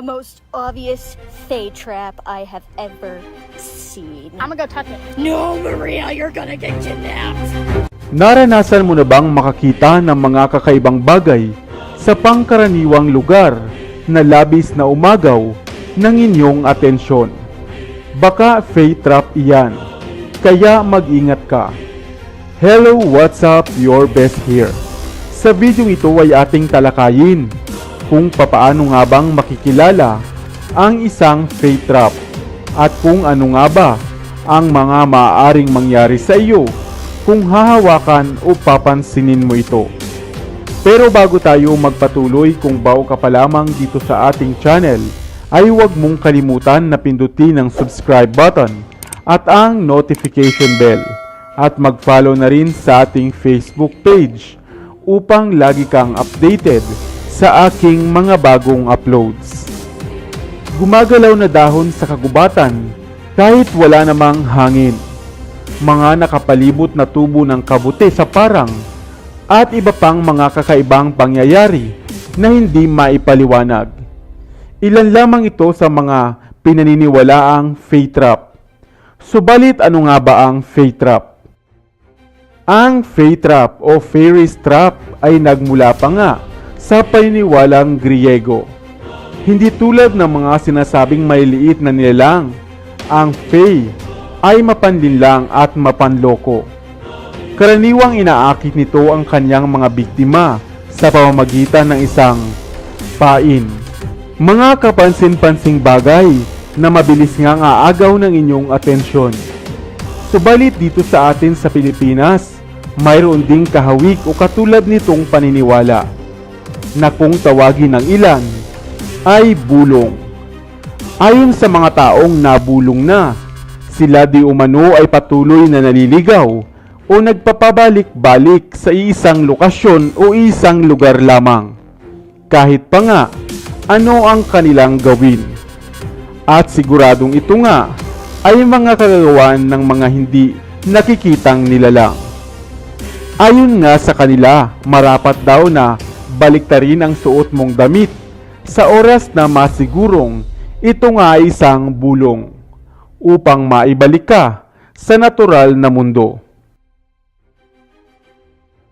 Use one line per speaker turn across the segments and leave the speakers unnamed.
most obvious Fae trap I have ever seen.
I'm gonna go touch it.
No, Maria, you're gonna get kidnapped.
Naranasan mo na bang makakita ng mga kakaibang bagay sa pangkaraniwang lugar na labis na umagaw ng inyong atensyon? Baka Fae trap iyan, kaya mag-ingat ka. Hello, what's up? Your best here. Sa video ito ay ating talakayin kung papaano nga bang makikilala ang isang Fae trap at kung ano nga ba ang mga maaaring mangyari sa iyo kung hahawakan o papansinin mo ito. Pero bago tayo magpatuloy, kung bago ka pa lamang dito sa ating channel, ay huwag mong kalimutan na pindutin ang subscribe button at ang notification bell at mag-follow na rin sa ating Facebook page upang lagi kang updated sa aking mga bagong uploads. Gumagalaw na dahon sa kagubatan kahit wala namang hangin. Mga nakapalibot na tubo ng kabuti sa parang at iba pang mga kakaibang pangyayari na hindi maipaliwanag. Ilan lamang ito sa mga pinaniniwalaang Fae trap. Subalit ano nga ba ang Fae trap? Ang Fae trap o Fairies trap ay nagmula pa nga sa paniniwalang Griego. Hindi tulad ng mga sinasabing maliliit na nilalang, ang Fae ay mapanlinlang at mapanloko. Karaniwang inaakit nito ang kanyang mga biktima sa pamamagitan ng isang pain. Mga kapansin-pansing bagay na mabilis ngang aagaw ng inyong atensyon. Subalit dito sa atin sa Pilipinas, mayroon ding kahawig o katulad nitong paniniwala na kung tawagin ng ilan ay bulong. Ayon sa mga taong nabulong na, sila di umano ay patuloy na naliligaw o nagpapabalik-balik sa isang lokasyon o isang lugar lamang. Kahit pa nga, ano ang kanilang gawin. At siguradong ito nga ay mga kagagawan ng mga hindi nakikitang nilalang. Ayon nga sa kanila, marapat daw na baliktarin ang suot mong damit sa oras na masigurong ito nga ay isang bulong upang maibalik ka sa natural na mundo.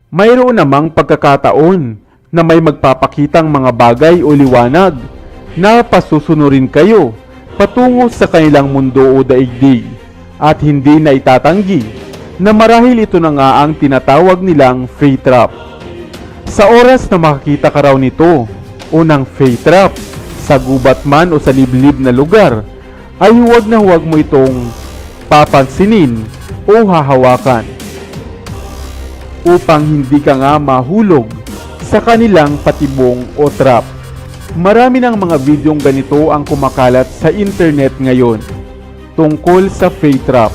Mayroon namang pagkakataon na may magpapakitang mga bagay o liwanag na pasusunurin kayo patungo sa kanilang mundo o daigdig at hindi na itatanggi na marahil ito na nga ang tinatawag nilang Fae trap. Sa oras na makakita ka raw nito o ng Fae trap sa gubat man o sa liblib na lugar, ay huwag na huwag mo itong papansinin o hahawakan upang hindi ka nga mahulog sa kanilang patibong o trap. Marami ng mga videong ganito ang kumakalat sa internet ngayon tungkol sa Fae trap.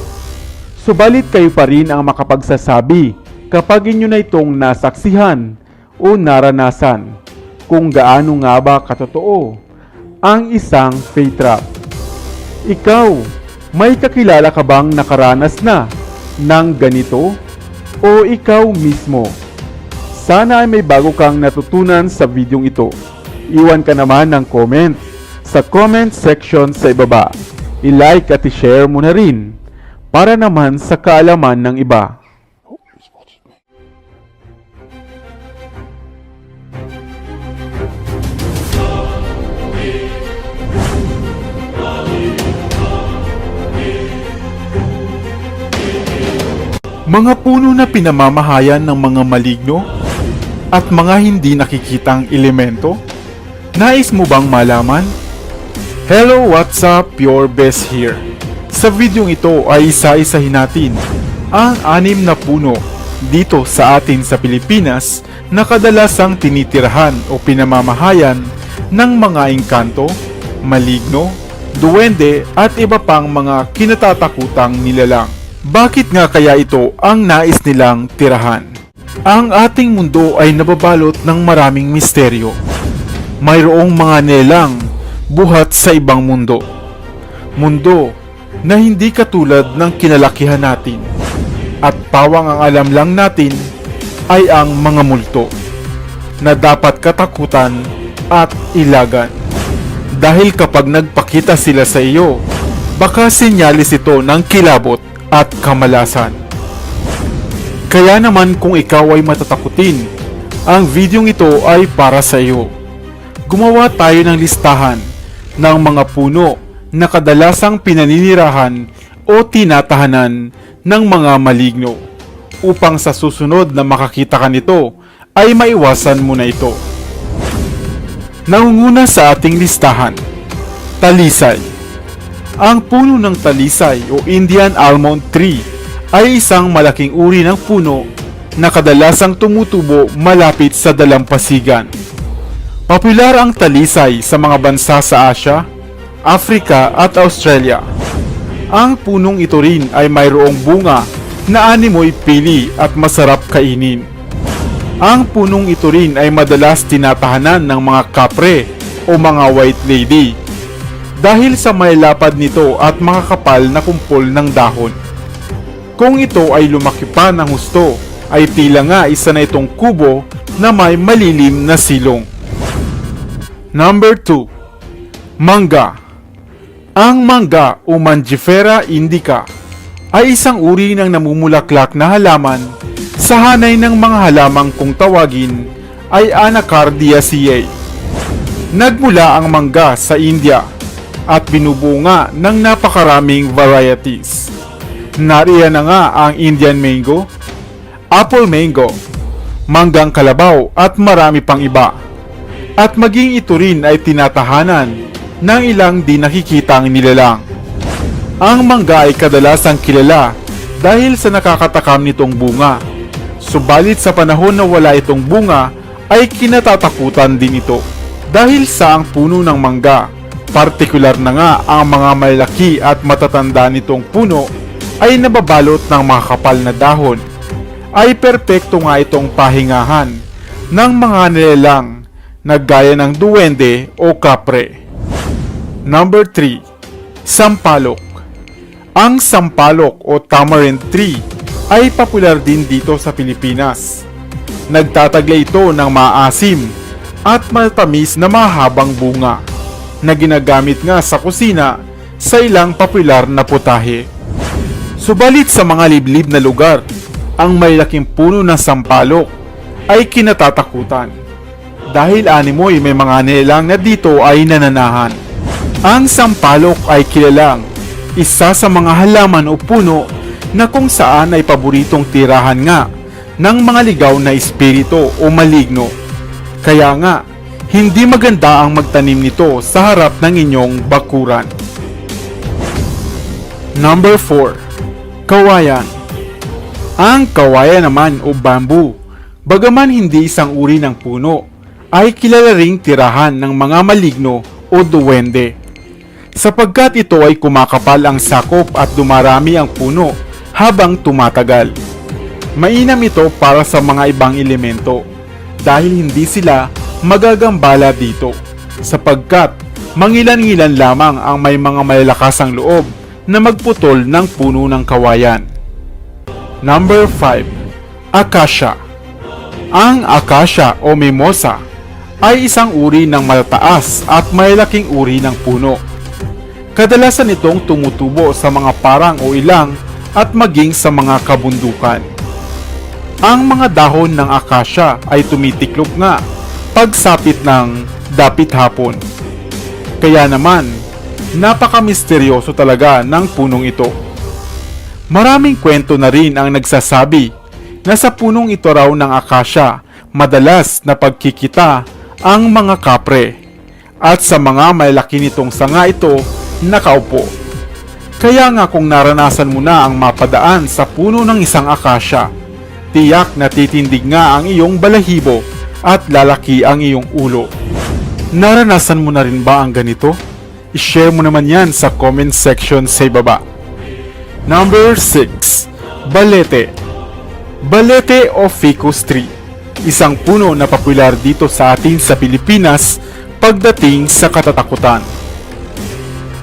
Subalit kayo pa rin ang makapagsasabi kapag inyo na itong nasaksihan o naranasan kung gaano nga ba katotoo ang isang Fae trap. Ikaw, may kakilala ka bang nakaranas na ng ganito? O ikaw mismo? Sana ay may bago kang natutunan sa videong ito. Iwan ka naman ng comment sa comment section sa ibaba. I-like at i-share mo na rin para naman sa kaalaman ng iba. Mga puno na pinamamahayan ng mga maligno at mga hindi nakikitang elemento? Nais mo bang malaman? Hello, what's up? Your best here. Sa videong ito ay isa-isahin natin ang 6 na puno dito sa atin sa Pilipinas na kadalasang tinitirahan o pinamamahayan ng mga engkanto, maligno, duwende at iba pang mga kinatatakutang nilalang. Bakit nga kaya ito ang nais nilang tirahan? Ang ating mundo ay nababalot ng maraming misteryo. Mayroong mga nilalang buhat sa ibang mundo. Mundo na hindi katulad ng kinalakihan natin. At pawang ang alam lang natin ay ang mga multo na dapat katakutan at ilagan. Dahil kapag nagpakita sila sa iyo, baka senyalis ito ng kilabot at kamalasan. Kaya naman kung ikaw ay matatakutin, ang videong ito ay para sa iyo. Gumawa tayo ng listahan ng mga puno na kadalasang pinaninirahan o tinatahanan ng mga maligno upang sa susunod na makakita ka nito ay maiwasan mo na ito. Nangunguna sa ating listahan, talisay. Ang puno ng talisay o Indian almond tree ay isang malaking uri ng puno na kadalasang tumutubo malapit sa dalampasigan. Popular ang talisay sa mga bansa sa Asia, Africa at Australia. Ang punong ito rin ay mayroong bunga na animoy pili at masarap kainin. Ang punong ito rin ay madalas tinatahanan ng mga kapre o mga white lady dahil sa may lapad nito at makakapal na kumpol ng dahon. Kung ito ay lumaki pa ng husto, ay tila nga isa na itong kubo na may malilim na silong. Number 2. Mangga. Ang mangga o Mangifera indica ay isang uri ng namumulaklak na halaman sa hanay ng mga halamang kung tawagin ay Anacardiaceae. Nagmula ang mangga sa India at binubunga ng napakaraming varieties. Nariyan na nga ang Indian mango, apple mango, manggang kalabaw at marami pang iba. At maging ito rin ay tinatahanan ng ilang di nakikitang nilalang. Ang mangga ay kadalasang kilala dahil sa nakakatakam nitong bunga. Subalit sa panahon na wala itong bunga ay kinatatakutan din ito. Dahil sa ang puno ng mangga, partikular na nga ang mga malaki at matatanda nitong puno ay nababalot ng mga kapal na dahon, ay perpekto nga itong pahingahan ng mga nilalang na gaya ng duwende o kapre. Number 3. Sampalok. Ang sampalok o tamarind tree ay popular din dito sa Pilipinas. Nagtataglay ito ng maasim at matamis na mahabang bunga na ginagamit nga sa kusina sa ilang popular na putahe. Subalit sa mga liblib na lugar, ang malaking puno ng sampalok ay kinatatakutan dahil animoy may mga nilalang na dito ay nananahan. Ang sampalok ay kilalang isa sa mga halaman o puno na kung saan ay paboritong tirahan nga ng mga ligaw na espiritu o maligno. Kaya nga, hindi maganda ang magtanim nito sa harap ng inyong bakuran. Number 4. Kawayan. Ang kawayan naman o bamboo, bagaman hindi isang uri ng puno, ay kilala ring tirahan ng mga maligno o duwende. Sapagkat ito ay kumakapal ang sakop at dumarami ang puno habang tumatagal. Mainam ito para sa mga ibang elemento dahil hindi sila magagambala dito sapagkat mangilan-ngilan lamang ang may mga malalakasang loob na magputol ng puno ng kawayan. Number 5. Acacia. Ang acacia o mimosa ay isang uri ng matataas at malalaking uri ng puno. Kadalasan itong tumutubo sa mga parang o ilang at maging sa mga kabundukan. Ang mga dahon ng acacia ay tumitiklop nga pagsapit ng dapit hapon. Kaya naman, napaka-misteryoso talaga ng punong ito. Maraming kwento na rin ang nagsasabi na sa punong ito raw ng acacia madalas na pagkikita ang mga kapre at sa mga malaki nitong sanga ito nakaupo. Kaya nga kung naranasan mo na ang mapadaan sa puno ng isang acacia, tiyak na titindig nga ang iyong balahibo at lalaki ang iyong ulo. Naranasan mo na rin ba ang ganito? I-share mo naman yan sa comment section sa ibaba. Number 6. Balete. Balete o ficus tree. Isang puno na popular dito sa atin sa Pilipinas pagdating sa katatakutan.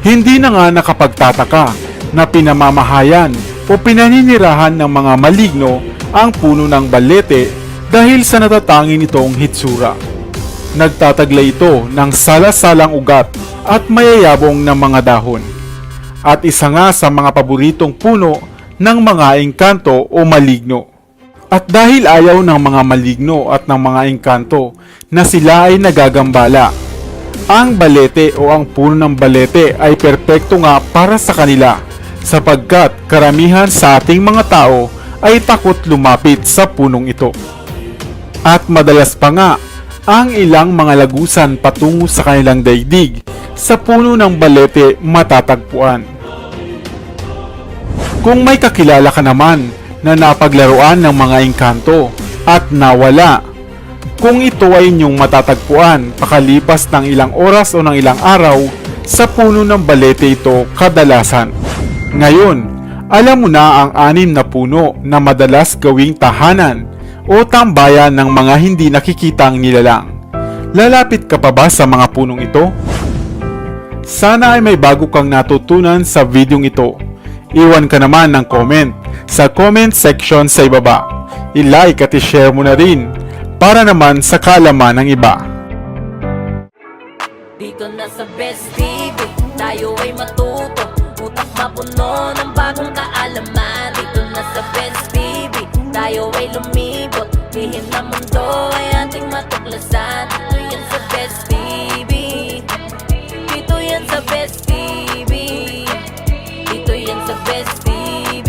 Hindi na nga nakapagtataka na pinamamahayan o pinaninirahan ng mga maligno ang puno ng balete dahil sa natatangi nitong hitsura. Nagtataglay ito ng sala-salang ugat at mayayabong na mga dahon. At isa nga sa mga paboritong puno ng mga engkanto o maligno. At dahil ayaw ng mga maligno at ng mga engkanto na sila ay nagagambala, ang balete o ang puno ng balete ay perpekto nga para sa kanila sapagkat karamihan sa ating mga tao ay takot lumapit sa punong ito. At madalas pa nga ang ilang mga lagusan patungo sa kanilang daigdig sa puno ng balete matatagpuan. Kung may kakilala ka naman na napaglaruan ng mga engkanto at nawala, kung ito ay inyong matatagpuan pakalipas ng ilang oras o ng ilang araw, sa puno ng balete ito kadalasan. Ngayon, alam mo na ang 6 na puno na madalas gawing tahanan o tambayan ng mga hindi nakikitang nilalang. Lalapit ka pa ba sa mga punong ito? Sana ay may bago kang natutunan sa videong ito. Iwan ka naman ng comment sa comment section sa ibaba. I-like at i-share mo na rin para naman sa kaalaman ng iba.
Dito na sa Best TV, tayo ay matuto. Utak mapuno ng bagong kaalaman. Dito na sa Best TV, tayo ay lumibot. Lihim na mundo ay ating matuklasan. Dito yan sa Best TV, dito yan sa Best TV, dito yan sa Best TV.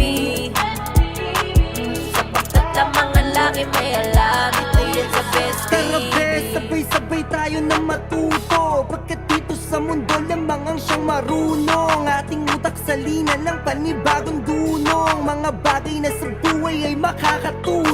Sapagkat ang mga laki may alam. Dito yan sa Best
Tara
TV.
be, sabay-sabay tayo na matuto. Pagkat dito sa mundo lamang ang siyang marunong. Ating utak salina ng panibagong dunong. Mga bagay na sa buhay ay makakatulong.